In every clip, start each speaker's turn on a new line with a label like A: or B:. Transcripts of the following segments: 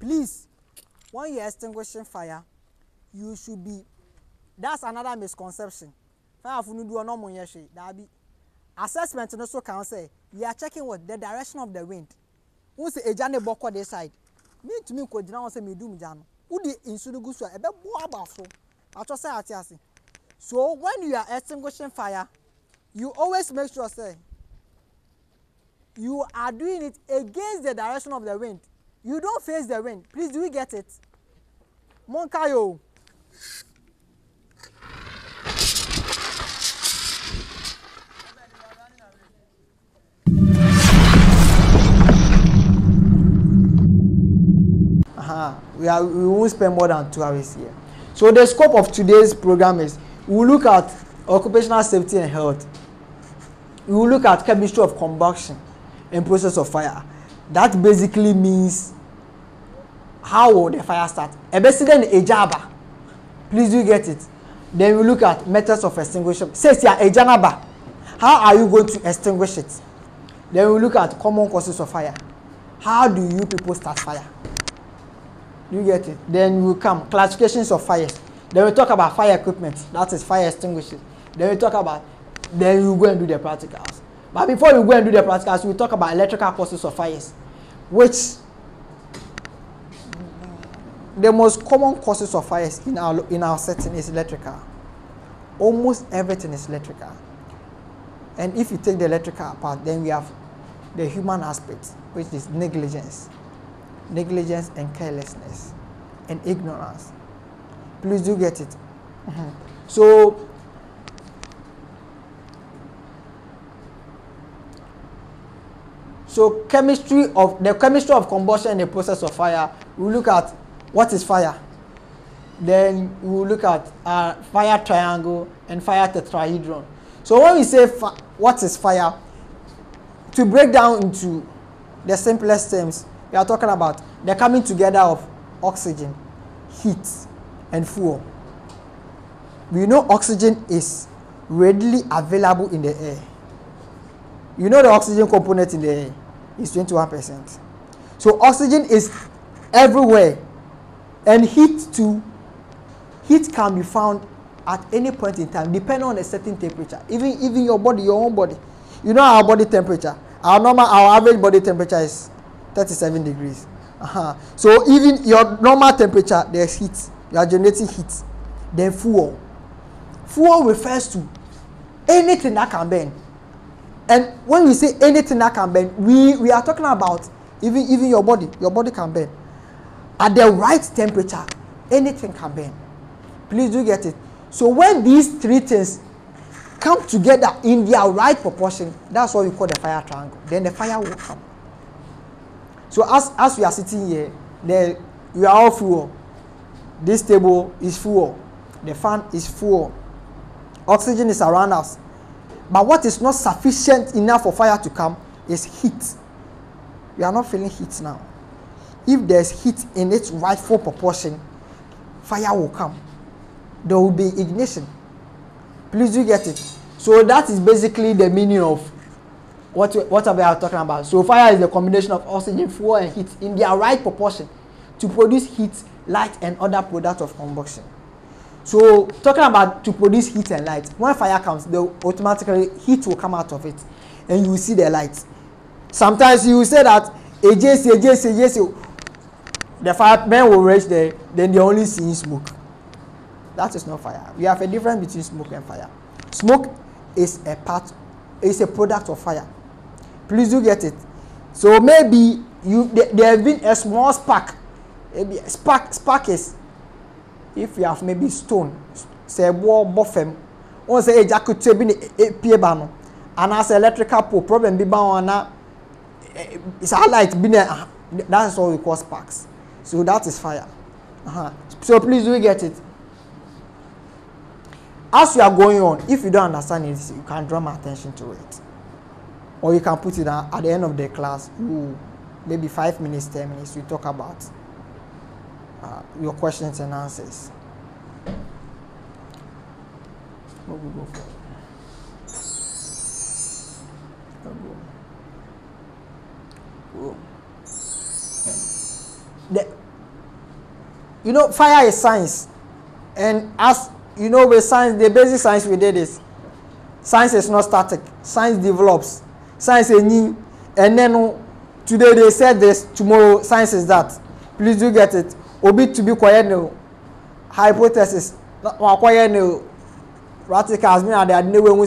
A: Please, when you're extinguishing fire, you should be. That's another misconception. Fire for no do no more yeshi. That be assessment. Also can say we are checking what the direction of the wind. Who say a jane boko this side? Me to me could now say me do me jano. Who the insudu so a bit more about so. I just say atiasi. So when you are extinguishing fire, you always make sure say you are doing it against the direction of the wind. You don't face the wind. Please, do we get it? Monkayo. We won't spend more than 2 hours here. So the scope of today's program is we will look at occupational safety and health. We will look at chemistry of combustion and process of fire. That basically means how will the fire start? Ebesiden ejaba. Please do get it. Then we look at methods of extinguishing. Says here ejanaba. How are you going to extinguish it? Then we look at common causes of fire. How do you people start fire? You get it? Then we come classifications of fires. Then we talk about fire equipment. That is fire extinguishers. Then we talk about. Then you go and do the practicals. But before you go and do the practicals, we talk about electrical causes of fires, which the most common causes of fires in our setting is electrical. Almost everything is electrical. And if you take the electrical apart, then we have the human aspect, which is negligence and carelessness and ignorance. Please do get it. So chemistry of combustion and the process of fire. We look at what is fire. Then we will look at fire triangle and fire tetrahedron. So when we say what is fire, to break down into the simplest terms, we are talking about the coming together of oxygen, heat, and fuel. We know oxygen is readily available in the air. You know the oxygen component in the air is 21%. So oxygen is everywhere, and heat can be found at any point in time, depending on a certain temperature. Even your body, your own body. You know our body temperature. Our average body temperature is 37 degrees. So even your normal temperature, there's heat. You are generating heat. Then fuel. Fuel refers to anything that can burn. And when we say anything that can burn, we are talking about even your body. Your body can burn. At the right temperature, anything can burn. Please do get it. So when these three things come together in their right proportion, that's what we call the fire triangle. Then the fire will come. So as we are sitting here, we are all fuel. This table is fuel. The fan is fuel. Oxygen is around us. But what is not sufficient enough for fire to come is heat. We are not feeling heat now. If there's heat in its rightful proportion, fire will come. There will be ignition. Please do get it. So that is basically the meaning of what we are talking about. So fire is the combination of oxygen, fuel, and heat in their right proportion to produce heat, light, and other products of combustion. So talking about to produce heat and light, when fire comes, automatically heat will come out of it, and you will see the light. Sometimes you will say that AJC, the firemen will reach there, then they only see smoke. That is not fire. We have a difference between smoke and fire. Smoke is a product of fire. Please do get it. So maybe there have been a small spark. Maybe a spark is if you have maybe stone, say wall buffem, or say a jacket to be a piebano, and as electrical problem be bound it's a light be there. That's all we call sparks. So that is fire. So please do get it. As you are going on, if you don't understand it, you can draw my attention to it. Or you can put it at the end of the class, maybe 5 minutes, 10 minutes, we talk about your questions and answers. What we go for? you know, fire is science, and as you know, with science, the basic science we did is science is not static. Science develops. Science is new, and then today they said this, tomorrow science is that. Please do get it. Obi to be quiet no. Hypothesis. Quiet no. Radical has been there. No one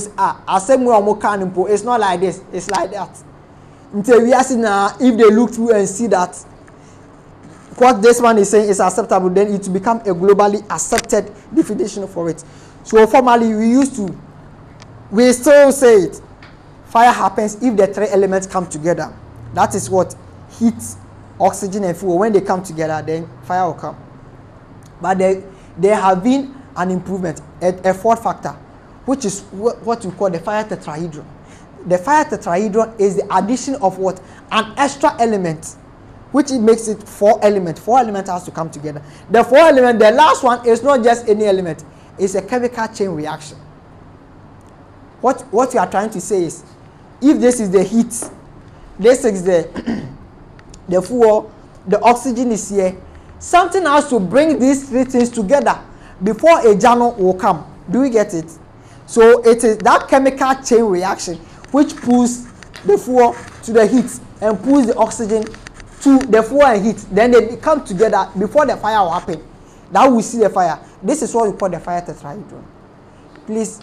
A: it's not like this. It's like that. Until we ask now, if they look through and see that what this one is saying is acceptable, then it will become a globally accepted definition for it. So formally, we still say it. Fire happens if the three elements come together. That is what? Heat, oxygen, and fuel. When they come together, then fire will come. But there have been an improvement, a fourth factor, which is what we call the fire tetrahedron. The fire tetrahedron is the addition of what? An extra element, which it makes it 4 elements. 4 elements has to come together. The 4 elements, the last one is not just any element. It's a chemical chain reaction. What you are trying to say is, if this is the heat, this is the fuel, the oxygen is here, something has to bring these 3 things together before a journal will come. Do we get it? So it is that chemical chain reaction which pulls the fuel to the heat and pulls the oxygen to the fuel and heat. Then they come together before the fire will happen. Now we see the fire. This is what we call the fire tetrahedron. Please,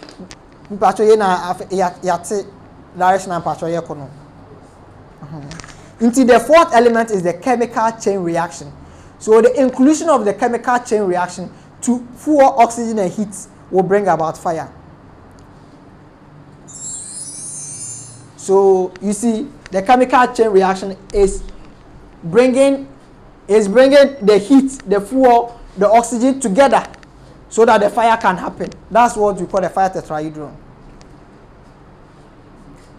A: into the fourth element is the chemical chain reaction. So the inclusion of the chemical chain reaction to fuel, oxygen, and heat will bring about fire. So you see, the chemical chain reaction is bringing the heat, the fuel, the oxygen together so that the fire can happen. That's what we call the fire tetrahedron.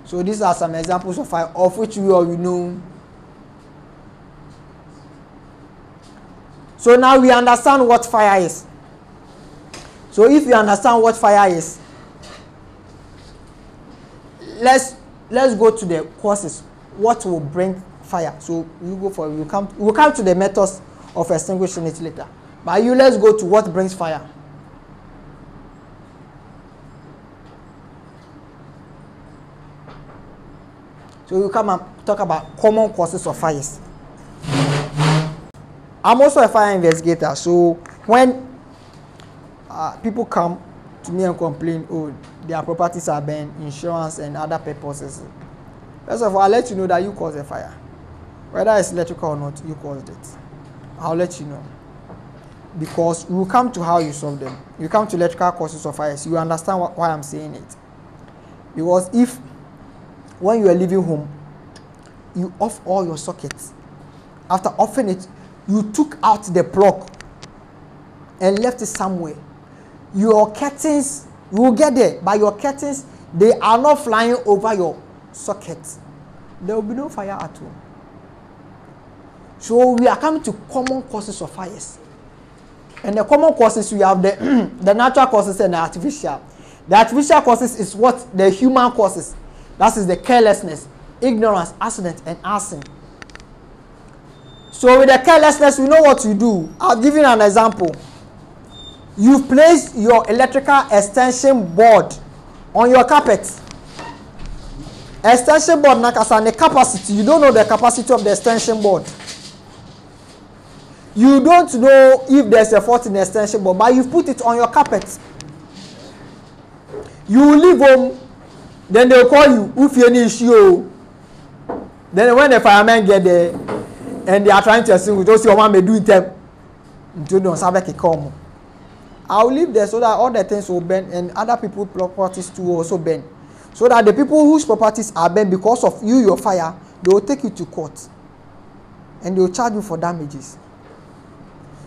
A: So these are some examples of fire, of which we all know. So now we understand what fire is. So if you understand what fire is, let's go to the causes. What will bring fire? So we'll come to the methods of extinguishing it later. But let's go to what brings fire. So we'll come and talk about common causes of fires. I'm also a fire investigator, so when people come to me and complain, oh, their properties are burned, insurance and other purposes, first of all, I'll let you know that you caused the fire. Whether it's electrical or not, you caused it. I'll let you know. Because we'll come to how you solve them. You come to electrical causes of fires, you understand why I'm saying it. Because if, when you are leaving home, you off all your sockets, after offing it, you took out the plug and left it somewhere, your curtains, you will get there, but your curtains, they are not flying over your socket. There will be no fire at all. So we are coming to common causes of fires. And the common causes, we have the natural causes and the artificial. The artificial causes is what the human causes. That is the carelessness, ignorance, accident, and arson. So with the carelessness, we know what you do. I'll give you an example. You place your electrical extension board on your carpet. Extension board, the capacity, you don't know the capacity of the extension board. You don't know if there's a fault in the extension board, but you put it on your carpet. You leave home, then they'll call you, if you any issue. Then when the firemen get there, and they are trying to assume with those your man may do it them. I'll leave there so that all the things will burn and other people's properties too will also burn. So that the people whose properties are burned because of you, your fire, they will take you to court. And they will charge you for damages.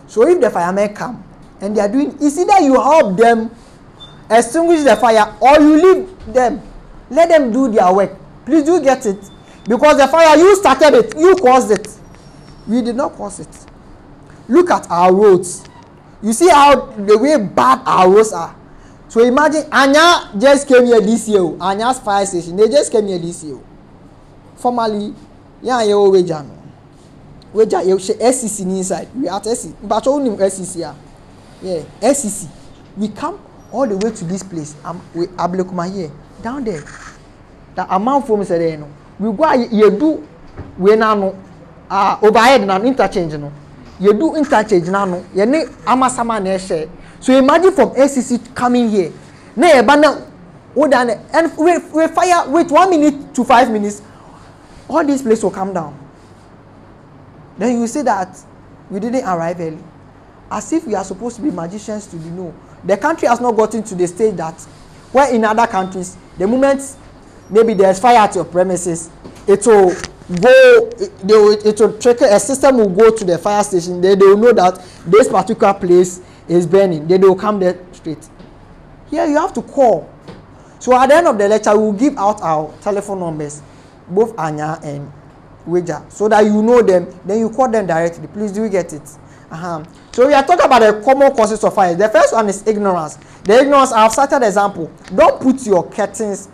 A: So if the firemen come and they are doing, it's either you help them extinguish the fire or you leave them. Let them do their work. Please do get it. Because the fire, you started it, you caused it. We did not cause it. Look at our roads. You see how the way bad our roads are. So imagine Anya just came here this year. Anya's fire station, they just came here this year. Formally, yeah, you always jam. Weja you SCC inside. We at SCC. But only SCC. Yeah, SCC. We come all the way to this place. We Ablekuma here. Down there. That amount from say no. We go you do we now overhead na interchange no. You do interchange now no. You ne amasama na share. So imagine from SCC coming here. Na e ba na and we fire wait 1 minute to 5 minutes. All this place will come down. Then you say that we didn't arrive early. As if we are supposed to be magicians to be no. The country has not gotten to the stage that where in other countries, the moment maybe there's fire at your premises, it will go, it will trigger, a system will go to the fire station. They will know that this particular place is burning. They will come there straight. Here you have to call. So at the end of the lecture, we will give out our telephone numbers, both Anya and Weja, so that you know them. Then you call them directly. Please, do you get it? So we are talking about the common causes of fire. The first one is ignorance. The ignorance, I have cited an example. Don't put your curtains.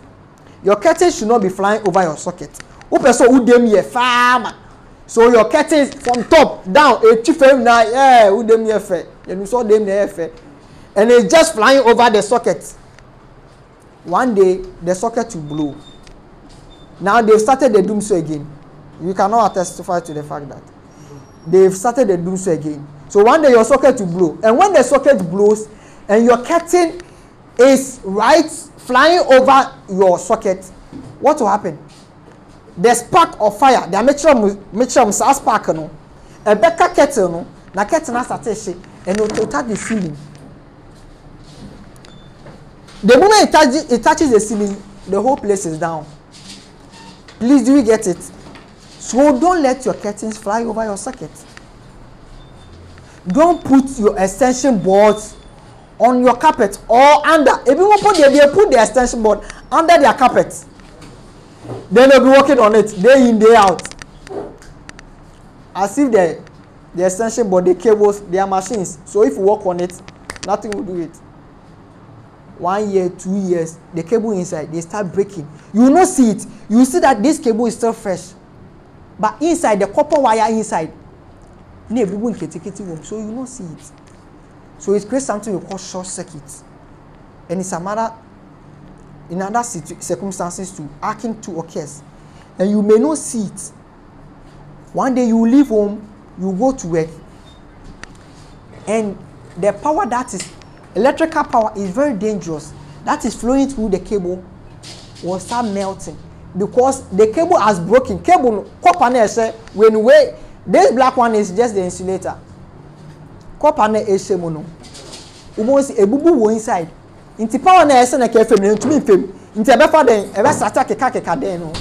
A: Your curtains should not be flying over your socket. So your curtains from top down, and it's just flying over the socket. One day the socket will blow. Now they've started the doomsday again. You cannot testify to the fact that they've started the doomsday again. So one day your socket will blow, and when the socket blows and your curtain is right flying over your socket, what will happen? The spark of fire, the metrum spark no, a better curtain no, na curtain has attached and it will touch the ceiling. The moment it touches the ceiling, the whole place is down. Please, do you get it? So don't let your curtains fly over your socket. Don't put your extension boards on your carpet or under. If you put the extension board under their carpet, then they'll be working on it day in, day out. As if the extension board, the cables, they are machines. So if you work on it, nothing will do it. 1 year, 2 years, the cable inside, they start breaking. You will not see it. You will see that this cable is still fresh. But inside, the copper wire inside, so you will not see it. So it creates something we call short circuit. And it's a matter, in other circumstances, to arcing to occurs. And you may not see it. One day you leave home, you go to work, and the power that is electrical power is very dangerous. That is flowing through the cable will start melting because the cable has broken. Cable copper when we this black one is just the insulator. Copper is mono. Almost a bubu wo inside. Inti power na ese na ke fem na ntumi fem. Inti ebe fa den ebe start keka den no.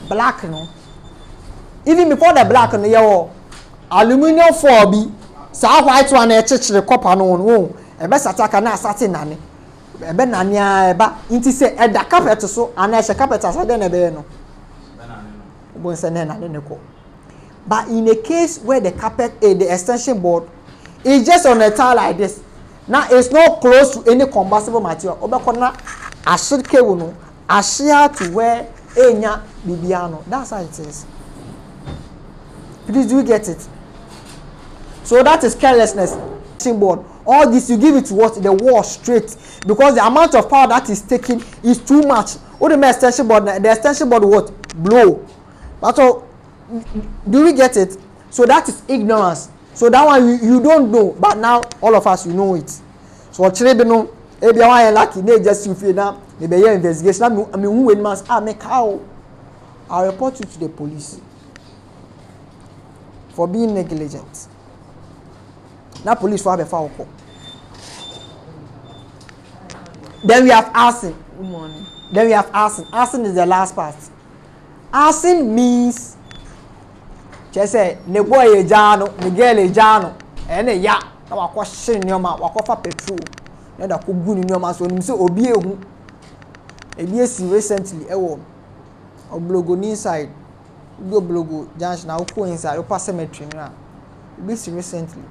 A: Black no. Even before the black no ye aluminium foil bi sa white one na echechire copper no. Ebe sataka na asate nane ebe nane a eba nti se eda carpet so ana se carpet asade na ebe no bo se na nane ne ko. But in a case where the carpet the extension board is just on a tile like this, now it's not close to any combustible material, obeko na ashid cable no ashia to where enya bibiano. That's how it is. Please, do you get it? So that is carelessness. Board. All this you give it to what? The wall straight, because the amount of power that is taking is too much. What the extension board? The extension board what? Blow. But so, do we get it? So that is ignorance. So that one you don't know, but now all of us you know it. So children know. If you are lucky, they just you feel now. Maybe your investigation. I mean, who will must make how? I'll report you to the police for being negligent. Now police will have a foul call. Then we have arson. Good morning. Then we have arson. Arson is the last part. Arson means just say ne boy e jano, ne girl e jano, ene ya na wakwa shin nyoma, wakwa fa petrol. Na da ko gu ni nyoma so nim se obi ehu. Ebi esi recently ewo oblogo ni inside. Go blogo junction na ko inside, o cemetery na. Ebi esi recently.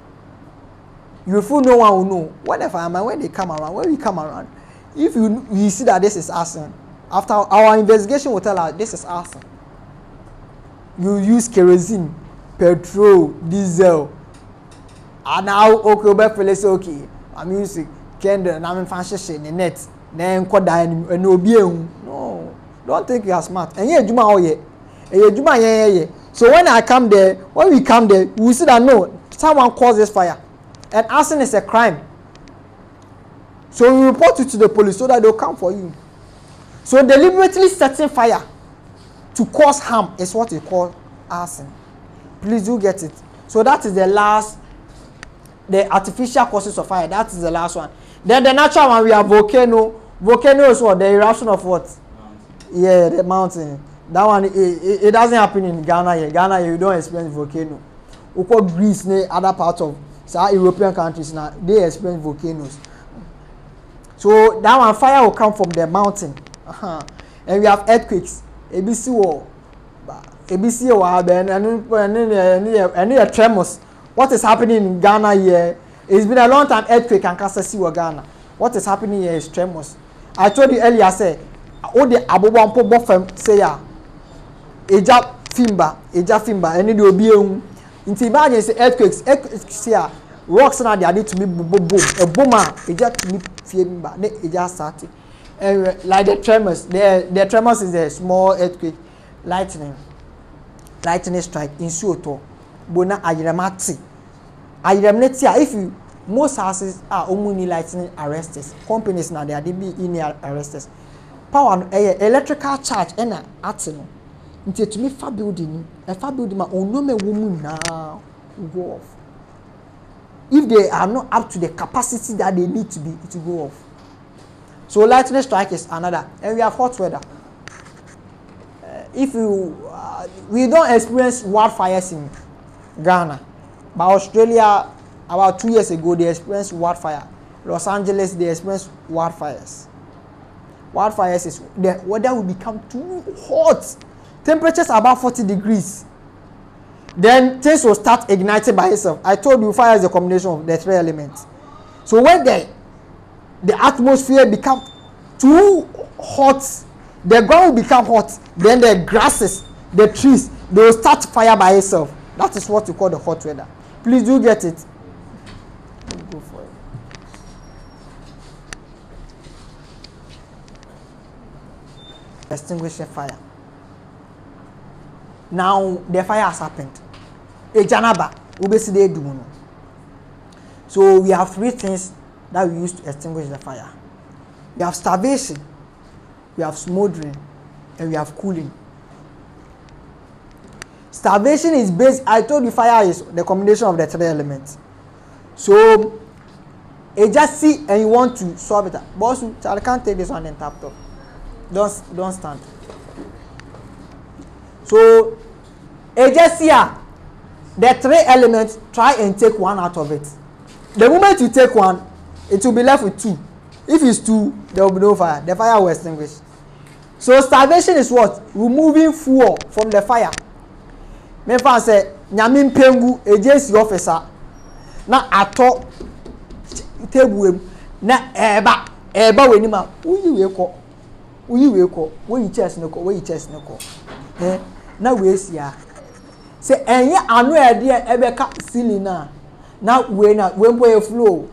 A: You feel no one will know. When the fireman, when they come around, when we come around, if you see that this is arson, after our investigation will tell us this is arson. You use kerosene petrol, diesel. And now okay, be say okay. Music, candle, na me fan share the net. Then koda and obi ehun. No, don't think you are smart. And ejuma oye. Ejuma ye. So when we come there, we see that no, someone caused this fire. And arson is a crime. So we report it to the police so that they'll come for you. So deliberately setting fire to cause harm is what we call arson. Please do get it. So that is the artificial causes of fire. That is the last one. Then the natural one, we have volcano. Volcano is what? The eruption of what? Mountain. Yeah, the mountain. That one, it doesn't happen in Ghana here. Ghana here, you don't experience volcano. We call Greece, other parts of European countries now, they experience volcanoes. So that one, fire will come from the mountain. And we have earthquakes. ABC war. ABC war, and the tremors. What is happening in Ghana here? It's been a long time earthquake and Kasasi or Ghana. What is happening here is tremors. I told you earlier, say, all the Abobampo Bofem say, Eja Fimba, and it will be in imagine earthquakes here. Rocks now they are need to be boom, a boomer, Eja to me Fimba, Eja started. And like the tremors, the tremors is a small earthquake, lightning strike in Soto. Bona ayiremati. Ayiremati, if you most houses are only lightning arresters. Companies now they are be in arresters. Power electrical charge and atino. Until to me far building ma onome woman now go off. If they are not up to the capacity that they need to be, it will go off. So lightning strike is another, and we have hot weather. If you we don't experience wildfires in Ghana, but Australia about 2 years ago they experienced wildfire. Los Angeles they experienced wildfires. Wildfires is the weather will become too hot. Temperatures above 40 degrees. Then things will start igniting by itself. I told you fire is a combination of the three elements. So when the atmosphere become too hot, the ground will become hot. Then the grasses, the trees, they will start fire by itself. That is what we call the hot weather. Please do get it. Go for it. Extinguish the fire. Now the fire has happened. So we have three things that we use to extinguish the fire. We have starvation, we have smoldering, and we have cooling. Starvation is based, I told you fire is the combination of the three elements. So you just see and you want to solve it. Boss, I can't take this one and tap top. Don't stand. So you just see the three elements, try and take one out of it. The moment you take one, it will be left with two. If it's two, there will be no fire. The fire will extinguish. So starvation is what? Removing fuel from the fire. Me fan say nyame pengu agency officer na ato table na eba weni ma uyi we ko we chest no ko na we sia say enye anu ede ebe ka ceiling na we mpo e flow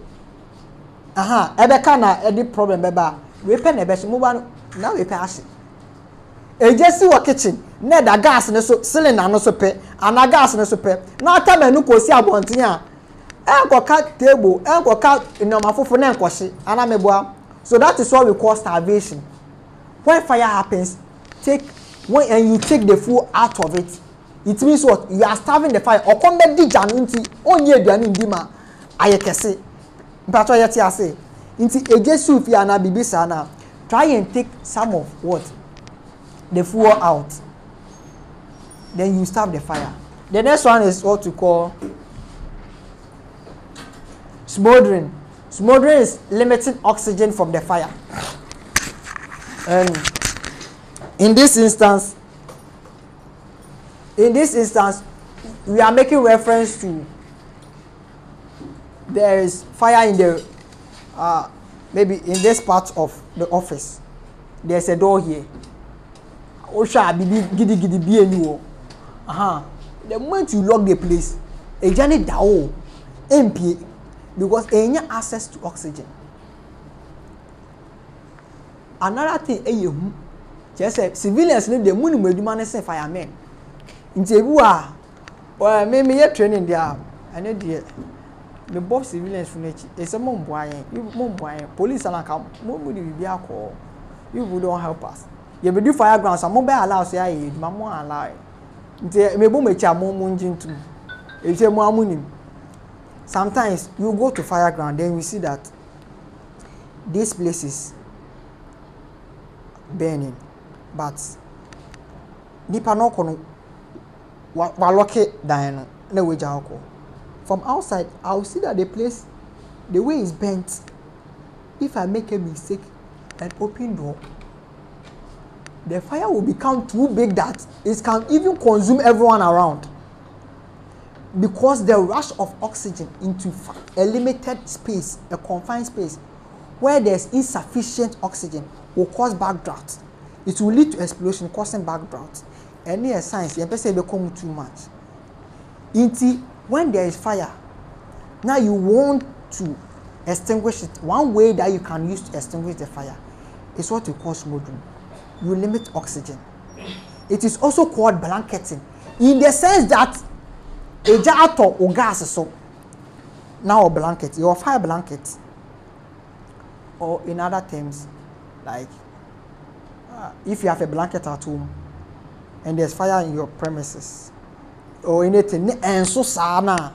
A: ebe ka na ede problem beba we pe na ebe so mo ba na we pe ase agency wo kitchen na da gas ne so cylinder no so pe ana gas ne so pe na atamanu ko si abonten a enkoka table enkoka inomafofo na enkohye ana meboa. So that is what we call starvation. When fire happens, when you take the food out of it, it means what? You are starving the fire. Okombe di janu nti onye aduane ndi ma ayekese mpato yeti ase nti agency fi ana bibisa na try and take some of what the fuel out, then you start the fire. The next one is what we call smoldering. Smoldering is limiting oxygen from the fire. And in this instance, we are making reference to there is fire in the maybe in this part of the office. There's a door here. Osha bibi gidi bi eni wo the moment you lock the place, a journey down, MP, because any access to oxygen. Another thing, just say civilians need the money with the say firemen. In Tebua, or maybe you're training there, and then the both civilians from it. It's a Mumbai, police and account, nobody will be a call. You don't help us. You will do firegrounds, some mobile allows you, Mamma allow. Sometimes you go to fireground, then we see that these places burning, but nipa no kono wa lock it down no way jauko. From outside, I'll see that the place, the way it's bent. If I make a mistake and open door, the fire will become too big that it can even consume everyone around. Because the rush of oxygen into a limited space, a confined space, where there's insufficient oxygen, will cause backdraft. It will lead to explosion, causing backdraft. Any science, you say become too much. When there is fire, now you want to extinguish it. One way that you can use to extinguish the fire is what we call smoldering. You limit oxygen. It is also called blanketing, in the sense that a jar or gas so now a blanket, your fire blanket, or in other terms, like if you have a blanket at home and there's fire in your premises or anything, and so sana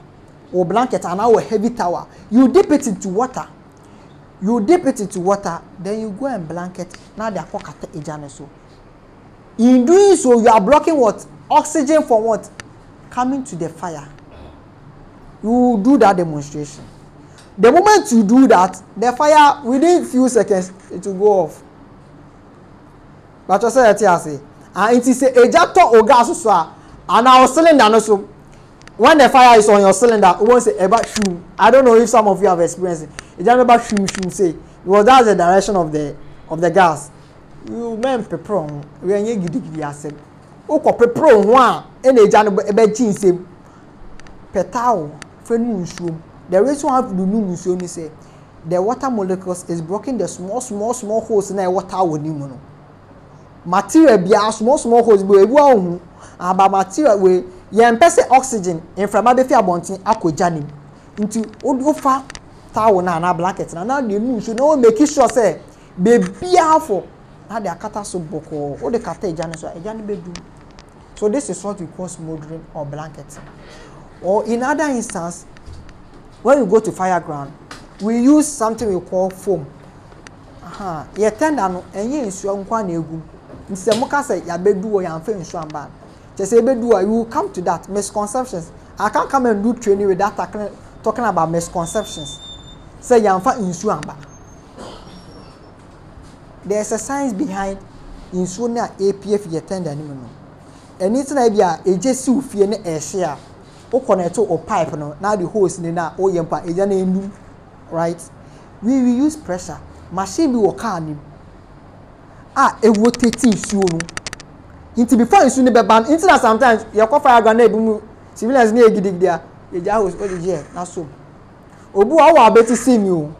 A: or blanket and now a heavy tower, you dip it into water. You dip it into water, then you go and blanket. Now they are called so. In doing so, you are blocking what? Oxygen from what? Coming to the fire. You do that demonstration. The moment you do that, the fire within few seconds it will go off. But you say and it is a jato or gas so and our cylinder no so. When the fire is on your cylinder, it won't say about shoe. I don't know if some of you have experienced it. It's just about shoe say because that's the direction of the gas. You men pepper we are gidi asem. Oko pepper one and a jan ebe chin say petao fenu nsuom. The reason why we do nsuom is say the water molecules is blocking the small holes in the water woni mu no. Material bia small holes be ebu ahun aba material we yen pese oxygen inframa be fi abontin akoja nim nti ofa towel na blanket na the nu so no make sure say be bia for na the akata so boko o de kata ejane so ejane be do. So this is what we call smoldering or blanketing. Or in other instance, when we go to fireground, we use something we call foam. Ye tenda no enye nsuo nkwa na egu nse muka say ya bedu o ya mfa nsuo amba. Say bedu you will come to that misconceptions. I can't come and do training without talking about misconceptions. Say ya mfa nsuo amba. There's a science behind nsuo na APF ye tenda ni no. Anything na bia ejesi ufie na ehye o connect o pipe no na the hose ni na o yempa eja na enum, right? We will use pressure. Machine bi wo car nim e rotate nsuo no into before nsuo ne beba into na sometimes you call fire gun na ebu civilians na egidigidi a eja hose o de je na so obu a wa beti see me o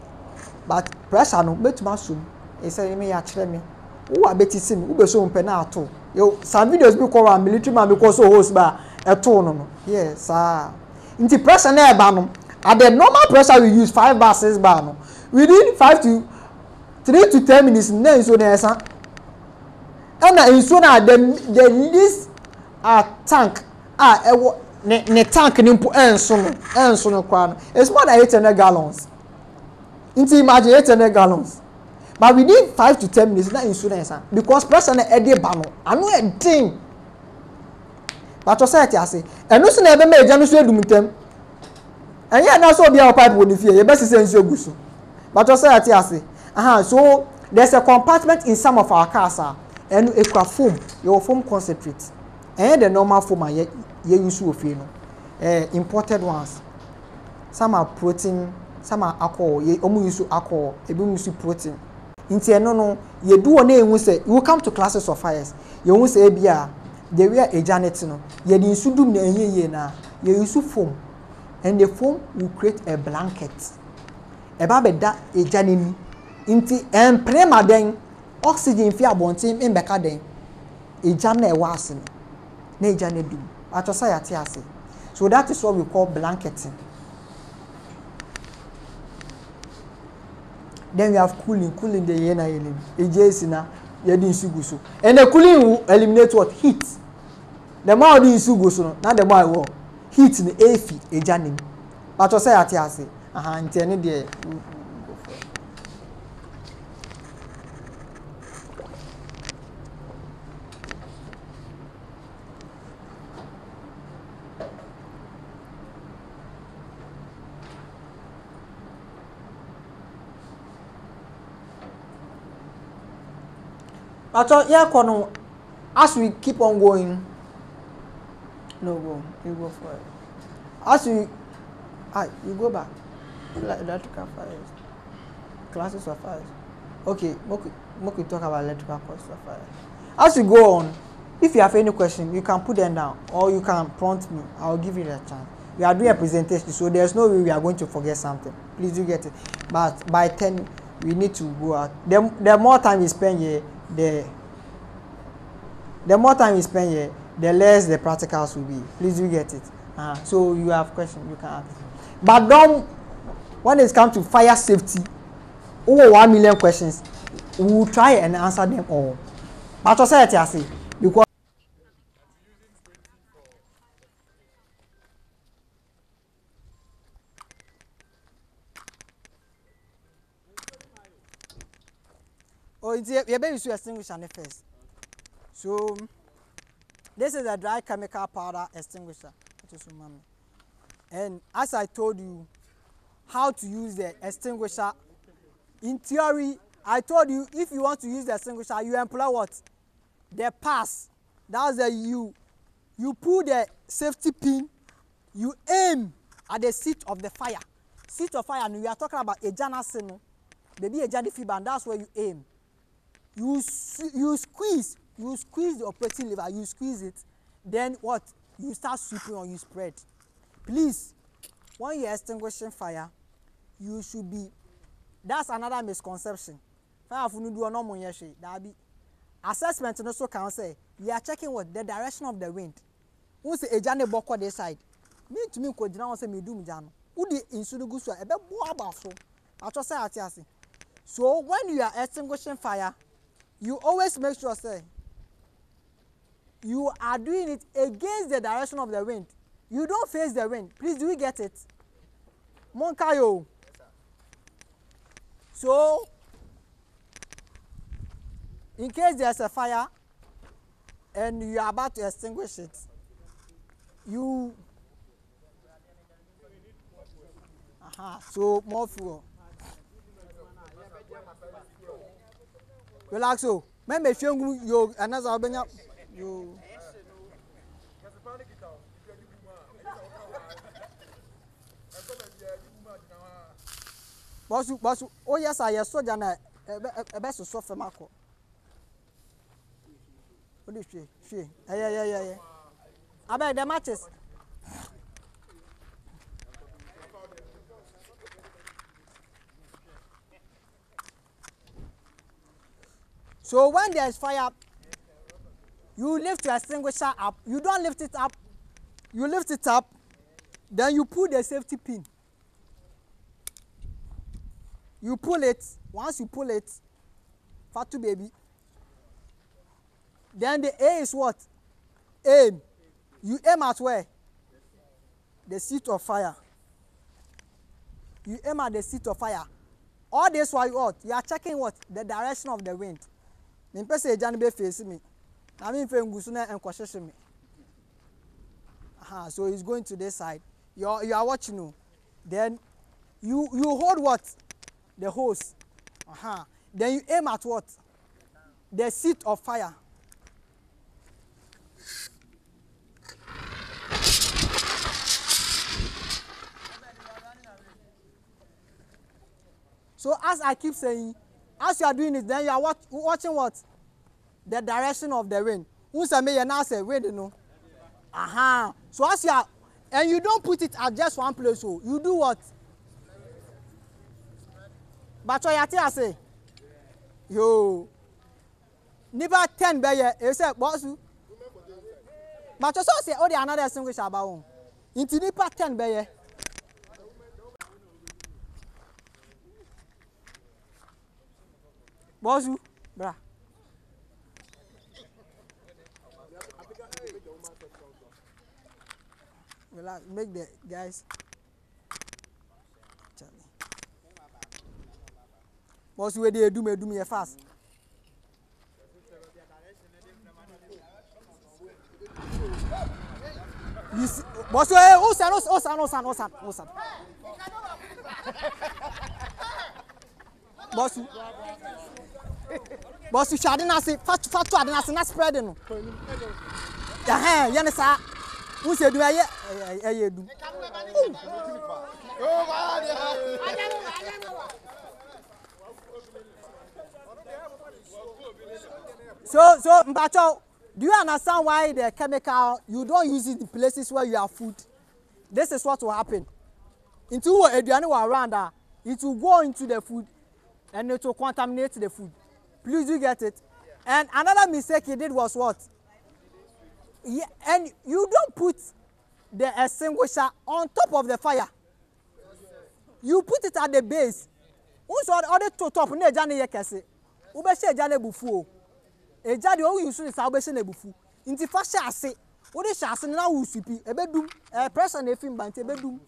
A: but pressure no betuma so e say me ya kire me wo wa beti see me wo be so mpe na ato yo some videos be call one military man because so hose ba eto no yes into pressure na eba no at the normal pressure we use 5 bar 6 bar no within 3 to 10 minutes na inso na esa na inso na the least tank ne tank ni mpo enso no kwa no it's more than 800 gallons into imagine 800 gallons but within 5 to 10 minutes na inso na esa because pressure na e dey ba no anu e din but society ase enu so na ebe meja no so edum tem enya na so obi a pipe woni fie ye be sese nso gusu but society ase so there's a compartment in some of our cars and a foam, your foam concentrate. And the normal foam are use imported ones. Some are protein, some are alcohol, you use alcohol, you use protein. No, you do a name, you will come to classes of fires. You will say, the way a janet no ye di nsu dum na enye na ye use foam and the foam will create a blanket eba beda a janini inti emprema den oxygen fi abontin mbeka den a jana e was na a jana dum atosa yate ase. So that is what we call blanketing. Then we have cooling the yena elim ejesi na ye di nsu guso and the cooling will eliminate what heat. The more the nsu guso no na the more what heat ni efi ejani atosa yate ase nti ene de as we keep on going, you go for it. As you go back, electrical fires, classes of fires. Okay, we talk about electrical classes of fires. As you go on, if you have any question, you can put them down or you can prompt me. I will give you that chance. We are doing a presentation, so there's no way we are going to forget something. Please do get it. But by 10, we need to go out. The more time we spend here, the more time we spend here, the less the practicals will be. Please do get it. So you have questions, you can ask. But don't, when it comes to fire safety, over 1 million questions, we will try and answer them all. But society I say, because you're going to extinguish an first. So this is a dry chemical powder extinguisher. And as I told you how to use the extinguisher, in theory, I told you if you want to use the extinguisher, you employ what? The pass. That's the you pull the safety pin, you aim at the seat of the fire. Seat of fire, and we are talking about a jana seno, maybe a jana fiber, and that's where you aim. You squeeze the operating lever, you squeeze it, then what? You start sweeping or you spread. Please, when you're extinguishing fire, you should be, that's another misconception. Fire for do no more that be assessment also can say we are checking what the direction of the wind. Who say a jane boko this side? Me to me ko jina say me do me jano. Who the insulu gusu ebe bo abafo. Ato say atiase. So when you are extinguishing fire, you always make sure say you are doing it against the direction of the wind. You don't face the wind. Please, do we get it? Monkayo. So, in case there's a fire and you are about to extinguish it, so more fuel. Relax, so. Maybe if you another you. Boss, oh yes, I saw Jana a best of soft Marco. What is she? Yeah. I bet the matches. So when there is fire, you lift your extinguisher up. You don't lift it up. You lift it up, then you pull the safety pin. You pull it. Once you pull it, Fatu baby. Then the A is what? Aim. You aim at where? The seat of fire. You aim at the seat of fire. All this while what? You are checking what? The direction of the wind. Me pese Janbe face me. I mean fe ngusuna and kwasheshe me. So he's going to this side. You are watching you. Then you hold what? The hose. Then you aim at what? The seat of fire. So as I keep saying, as you are doing it, then you are watching what? The direction of the wind. Who say me na say wait no. Aha. So as you are, and you don't put it at just one place, so you do what? But I say, yo, never 10 be ye. You say boss. But you say oh the another single shabaon. Into nipa 10 be ye. Boss, bra. Relax, make the guys. Boss, where they do me fast. You see, boss, Osan. Boss, you shouldn't say fat and not spreading. Yeah, sir. Who said do I do? So, Mbacho, do you understand why the chemical you don't use it in places where you have food? This is what will happen. Into Adriano around that, it will go into the food and it will contaminate the food. Please, you get it? And another mistake he did was what? Yeah, and you don't put the extinguisher on top of the fire. You put it at the base. Also, other to top, ne jane ye kese. Ube she jane bufu. E jade o use ni sa ube she ne bufu. Inti fa she ase. Ode she ase na wo supi. Ebedum. Pressure na efim ba nti ebedum.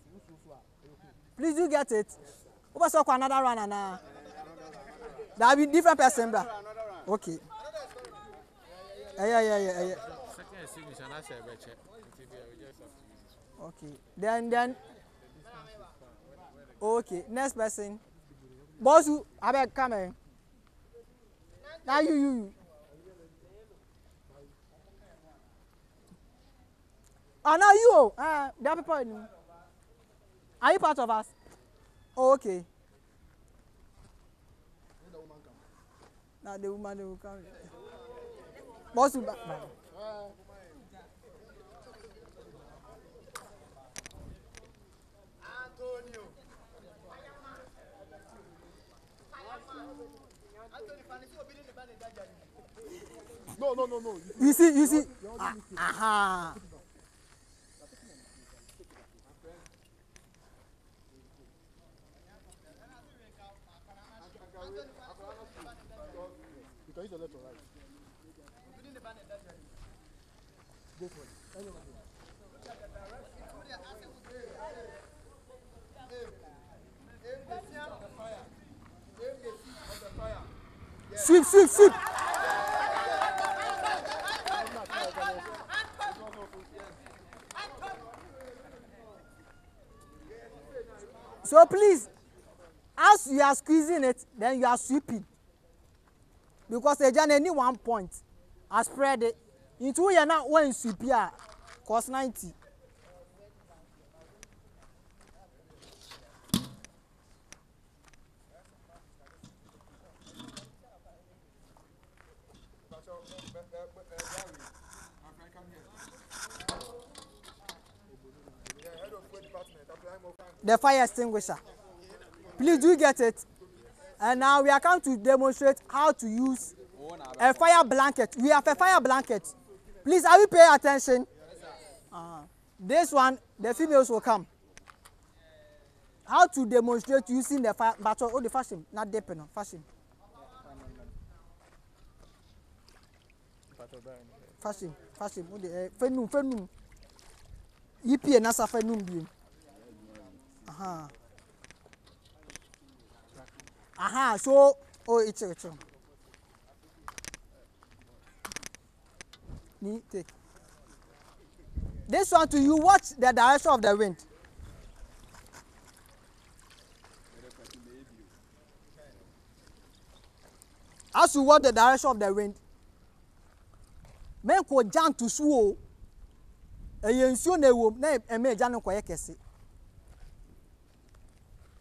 A: Please you get it? Ube so kwa another run na. That be different person bra. Okay. Yeah. Okay. Then. Okay. Next person. Boss, I beg come in. Now you. Oh, now you. There are people. Are you part of us? Oh, okay. Now the woman will come. Boss, back. No. You see. Aha. You can use your left or right. Go for it. Sweep. So please, as you are squeezing it, then you are sweeping. Because they just any one point, I spread it into you're not one sweep here, cost 90. The fire extinguisher. Please do get it. And now we are going to demonstrate how to use a fire blanket. We have a fire blanket. Please, are you paying attention? This one, the females will come. How to demonstrate using the fire battle? Oh, the fashion, not depending on fashion. Fashion. Oh, the fenum. Yipi and nasa fenum bi. Aha. So, oh, it's a. Take. This one to you watch the direction of the wind. As you watch the direction of the wind, men ko jam to suo. Eyensuo na ewo na eme ja no koye kese.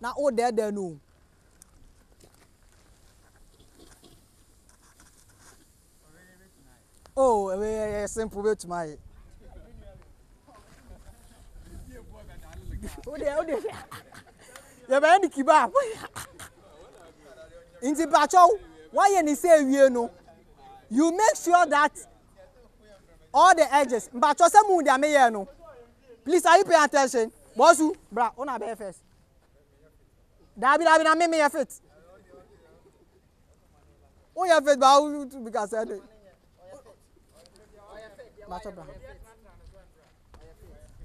A: Na o there no. Oh, simple way to my. Oh, dear. You're very kiba. In the battle, why you say you know? You make sure that all the edges, but some moon they may know. Please, are you paying attention? Bossu, bra, on a first. Dabi, I make me a fit. Oh, you have fit, but because I do.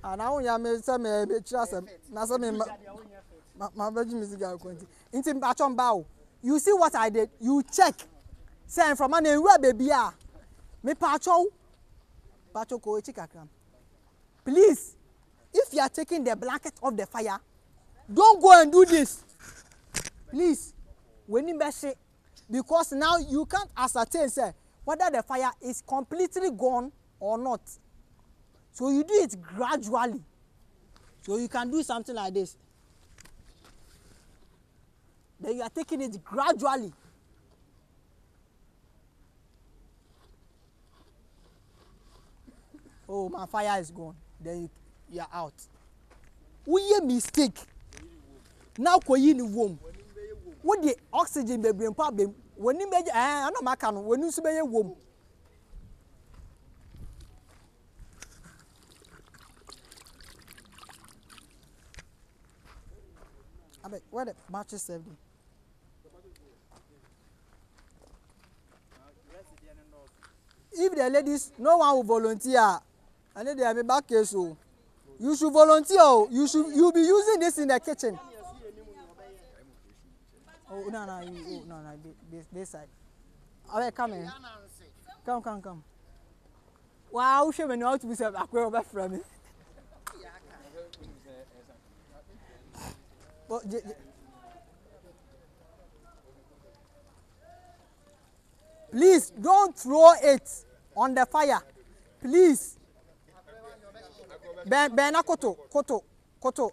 A: And now you may say me trust him. Now some my virgin music are going. Into Bachon bow. You see what I did? You check. Say from an area baby. Me pacho. Pacho ko chikakram. Please, if you are taking the blanket off the fire, don't go and do this. Please, when you mess it, because now you can't ascertain say whether the fire is completely gone or not. So you do it gradually. So you can do something like this. Then you are taking it gradually. Oh, my fire is gone. Then you are out. We mistake. Now you in womb. What the oxygen be bring problem? When you make I know my can when you see a womb. Where the matches saved you? If the ladies, no one will volunteer, and then they have a back case, so you should volunteer. You'll be using this in the kitchen. Oh no, this side. Okay, come in. Come. Wow, she may know to be said. I back from me. Please don't throw it on the fire. Please. Ben koto. Ko.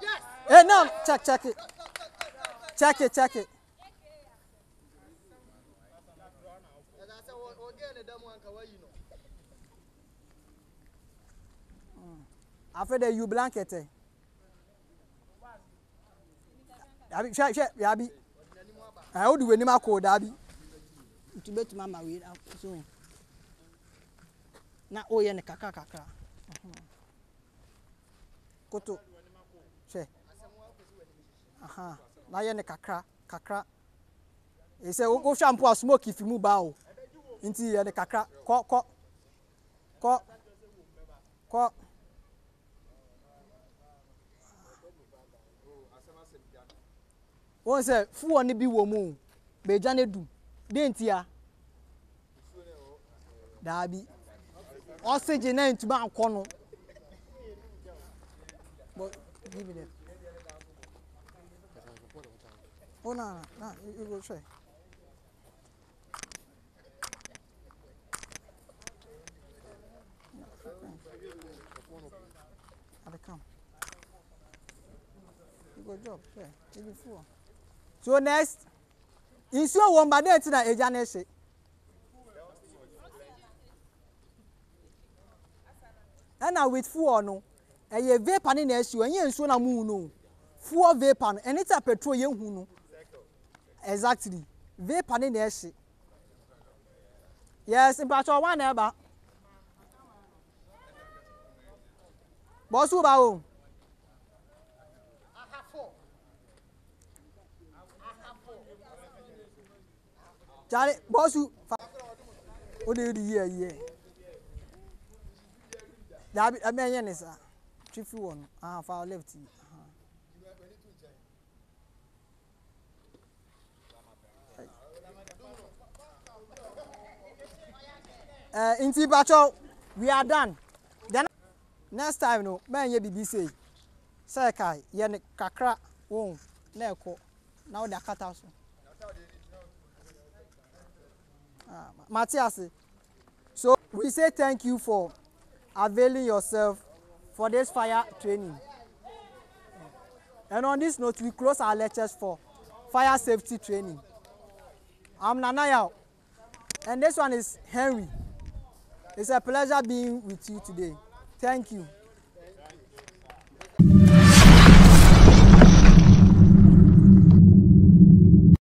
A: Yes. Hey, no, check it. Check it. After that, you blanket. Yabi. I would do any more code, Abby. To bet Mamma with soon. Now, oh, yeah, kaka. Koto. She. Aha. Now, yeah, kakra. He said, go shampoo smoke if you move bow. Into the kakra. Ko. One say fu oni bi wo mu be jane du dentia dabi oxygen na ntuma anko no but give me that. Oh no, you go try. I'll come. You go job, yeah, give me four. So next, in so one by then to Ejanese. And now with four no, a ye vape in issue, and yen so na moon. 4 vape and it's a petrol yen who no. Exactly. Vape in issue. Yes, in part one ever. Boss who bow. Charlie, boss, what do you do here? I mean, yes, sir. Chief one, for left. In Tibacho, we are done. Then next time, no, man, you be say, Sakai, Yannick Kakra, won't, Neko, now they're cut out. Matthias, so we say thank you for availing yourself for this fire training. And on this note, we close our lectures for fire safety training. I'm Nanaya, and this one is Henry. It's a pleasure being with you today. Thank you.